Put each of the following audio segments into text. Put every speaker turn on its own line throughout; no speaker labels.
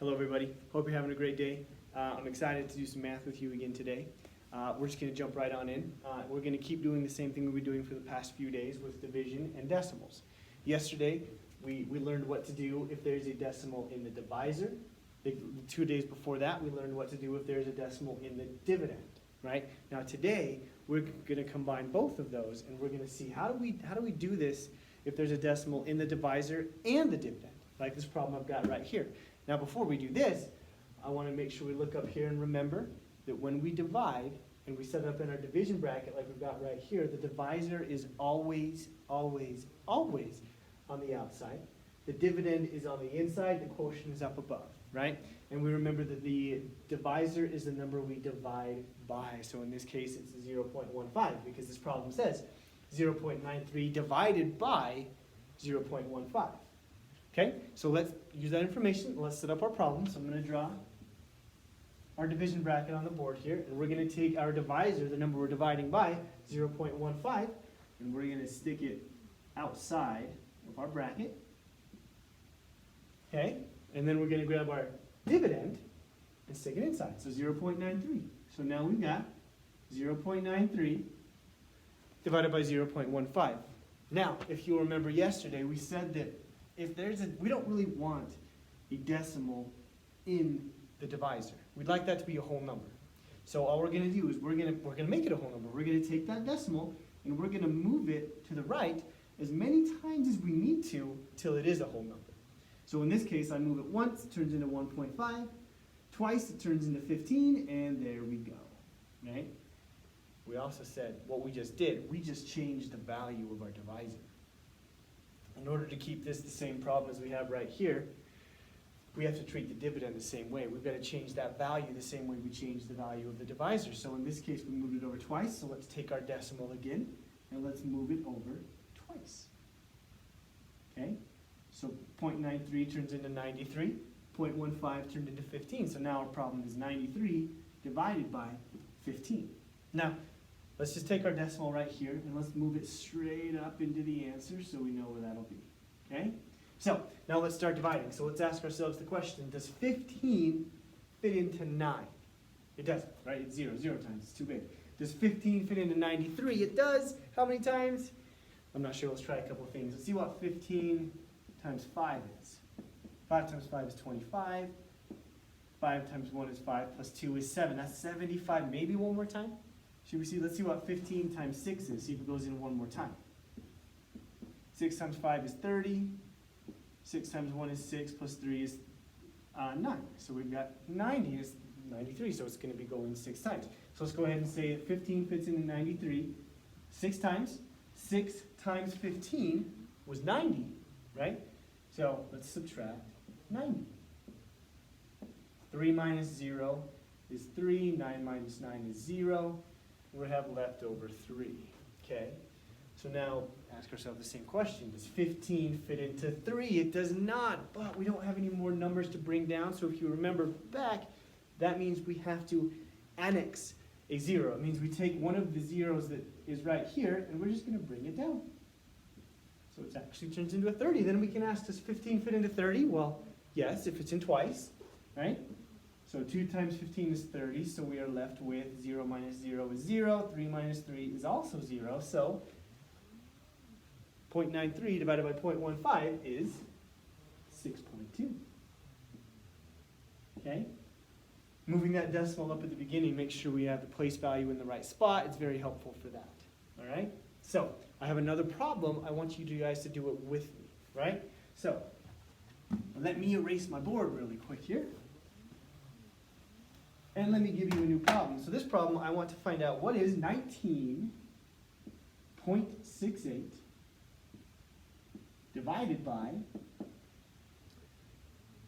Hello everybody, hope you're having a great day. I'm excited to do some math with you again today. We're just going to jump right on in. We're going to keep doing the same thing we've been doing for the past few days with division and decimals. Yesterday, we learned what to do if there's a decimal in the divisor. The 2 days before that, we learned what to do if there's a decimal in the dividend, right? Now today, we're going to combine both of those, and we're going to see how do we do this if there's a decimal in the divisor and the dividend, like this problem I've got right here. Now before we do this, I want to make sure we look up here and remember that when we divide and we set it up in our division bracket like we've got right here, the divisor is always, always, always on the outside. The dividend is on the inside, the quotient is up above, right? And we remember that the divisor is the number we divide by. So in this case, it's 0.15 because this problem says 0.93 divided by 0.15. Okay, so let's use that information. Let's set up our problem. So I'm going to draw our division bracket on the board here, and we're going to take our divisor, the number we're dividing by, 0.15, and we're going to stick it outside of our bracket. Okay, and then we're going to grab our dividend and stick it inside, so 0.93. So now we've got 0.93 divided by 0.15. Now, if you remember yesterday, we said that if we don't really want a decimal in the divisor. We'd like that to be a whole number. So all we're going to do is we're going to make it a whole number. We're going to take that decimal and we're going to move it to the right as many times as we need to till it is a whole number. So in this case, I move it once, it turns into 1.5. Twice, it turns into 15, and there we go. Right? We also said what we just did. We just changed the value of our divisor. In order to keep this the same problem as we have right here, we have to treat the dividend the same way. We've got to change that value the same way we change the value of the divisor. So in this case, we moved it over twice. So let's take our decimal again, and let's move it over twice. Okay? So 0.93 turns into 93. 0.15 turned into 15. So now our problem is 93 divided by 15. Now, let's just take our decimal right here and let's move it straight up into the answer so we know where that'll be. Okay? So, now let's start dividing. So let's ask ourselves the question, does 15 fit into 9? It doesn't, right? It's 0 times, it's too big. Does 15 fit into 93? It does. How many times? I'm not sure, let's try a couple of things. Let's see what 15 times 5 is. 5 times 5 is 25. 5 times 1 is 5 plus 2 is 7. That's 75. Maybe one more time? Should we see? Let's see what 15 times 6 is. See if it goes in one more time. 6 times 5 is 30. 6 times 1 is 6 plus 3 is 9. So we've got 90 is 93. So it's going to be going 6 times. So let's go ahead and say that 15 fits into 93 6 times. 6 times 15 was 90, right? So let's subtract 90. 3 minus 0 is 3. 9 minus 9 is 0. We have left over 3, okay? So now ask ourselves the same question. Does 15 fit into 3? It does not, but we don't have any more numbers to bring down. So if you remember back, that means we have to annex a 0. It means we take one of the zeros that is right here, and we're just going to bring it down. So it actually turns into a 30. Then we can ask, does 15 fit into 30? Well, yes, if it's in twice, right? So 2 times 15 is 30, so we are left with 0 minus 0 is 0. 3 minus 3 is also 0, so 0.93 divided by 0.15 is 6.2. Okay? Moving that decimal up at the beginning, make sure we have the place value in the right spot. It's very helpful for that. All right? So I have another problem. I want you guys to do it with me, right? So let me erase my board really quick here. And let me give you a new problem. So this problem, I want to find out what is 19.68 divided by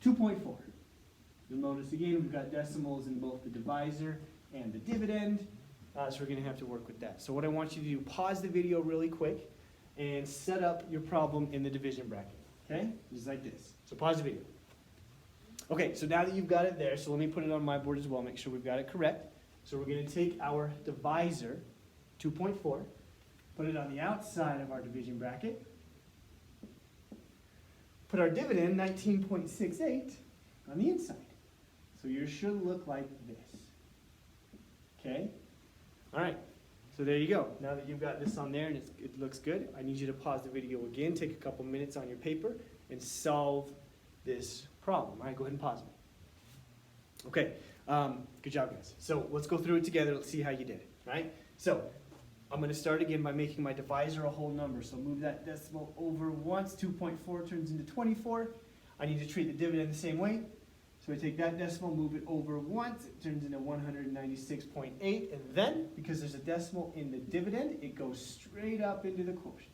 2.4. You'll notice again, we've got decimals in both the divisor and the dividend. So we're going to have to work with that. So what I want you to do, pause the video really quick and set up your problem in the division bracket. Okay? Just like this. So pause the video. Okay, so now that you've got it there, so let me put it on my board as well, make sure we've got it correct. So we're going to take our divisor, 2.4, put it on the outside of our division bracket, put our dividend, 19.68, on the inside. So yours should look like this. Okay? All right. So there you go. Now that you've got this on there and it looks good, I need you to pause the video again, take a couple minutes on your paper, and solve this problem. All right, go ahead and pause it. Okay, good job, guys. So let's go through it together. Let's see how you did it, right? So I'm going to start again by making my divisor a whole number. So move that decimal over once. 2.4 turns into 24. I need to treat the dividend the same way. So I take that decimal, move it over once, it turns into 196.8, and then, because there's a decimal in the dividend, it goes straight up into the quotient.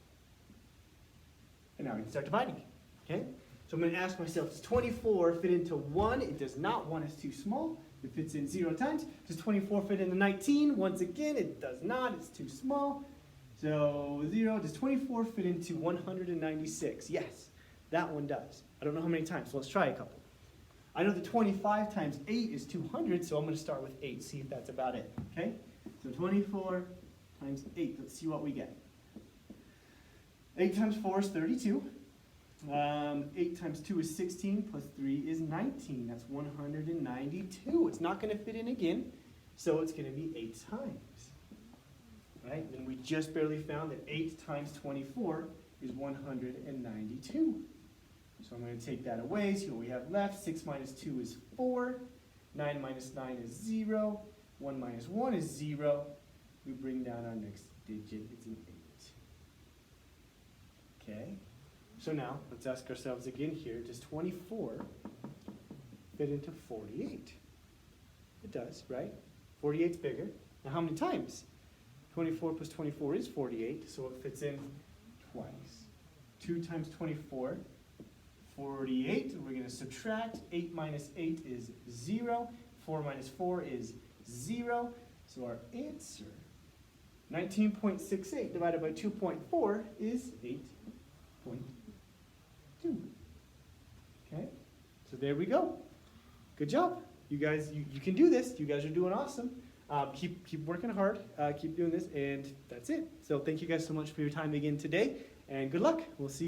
And now we can start dividing, okay? So I'm going to ask myself, does 24 fit into 1? It does not. 1 is too small. It fits in 0 times. Does 24 fit into 19? Once again, it does not. It's too small. So 0. Does 24 fit into 196? Yes, that one does. I don't know how many times, so let's try a couple. I know that 25 times 8 is 200, so I'm going to start with 8, see if that's about it, okay? So 24 times 8, let's see what we get. 8 times 4 is 32. 8 times 2 is 16, plus 3 is 19. That's 192. It's not going to fit in again, so it's going to be 8 times. Right? And we just barely found that 8 times 24 is 192. So I'm going to take that away, see what we have left. 6 minus 2 is 4. 9 minus 9 is 0. 1 minus 1 is 0. We bring down our next digit. It's an 8. Okay? So now, let's ask ourselves again here, does 24 fit into 48? It does, right? 48's bigger. Now how many times? 24 plus 24 is 48, so it fits in twice. 2 times 24, 48. We're going to subtract. 8 minus 8 is 0. 4 minus 4 is 0. So our answer, 19.68 divided by 2.4 is 8.2. Okay, so there we go. Good job. You guys, you can do this. You guys are doing awesome. Keep working hard. Keep doing this, and that's it. So thank you guys so much for your time again today, and good luck. We'll see you.